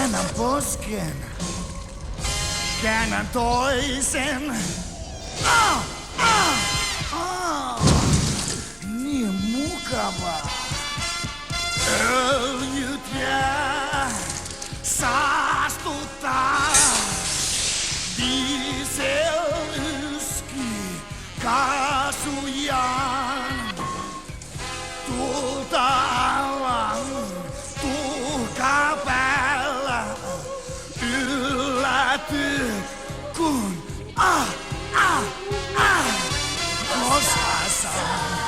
Käännän posken. Käännän toisen. Niin mukavaa. Öljyt jää saastuttaa. Diesel yski kaasujaan. Tulta alan tuhka päällä. Ylläty kun koska saan.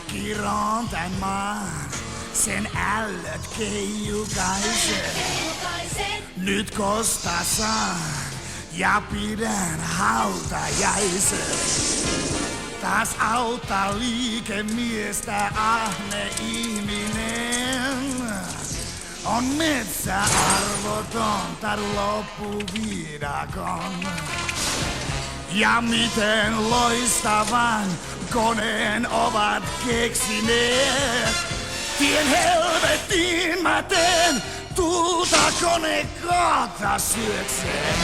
Kiroon tän maan, sen ällöt keijukaisen. Nyt kosta saan ja pidän hautajaisen. Taas auttaa liikemiestä ahne ihminen. On metsä arvoton, tar loppuviidakon. Ja miten loistavan koneen ovat keksineet. Tien helvettiin mä teen, tulta kone kohta syökseen.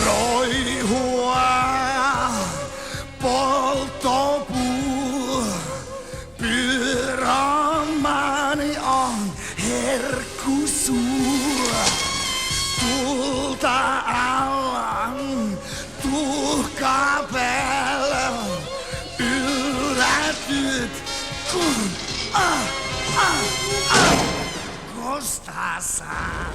Roihua, polttopuu, pyromani on herkkusuu. Tulta alan, tuhka päällä, yllätyt kun kosta saa.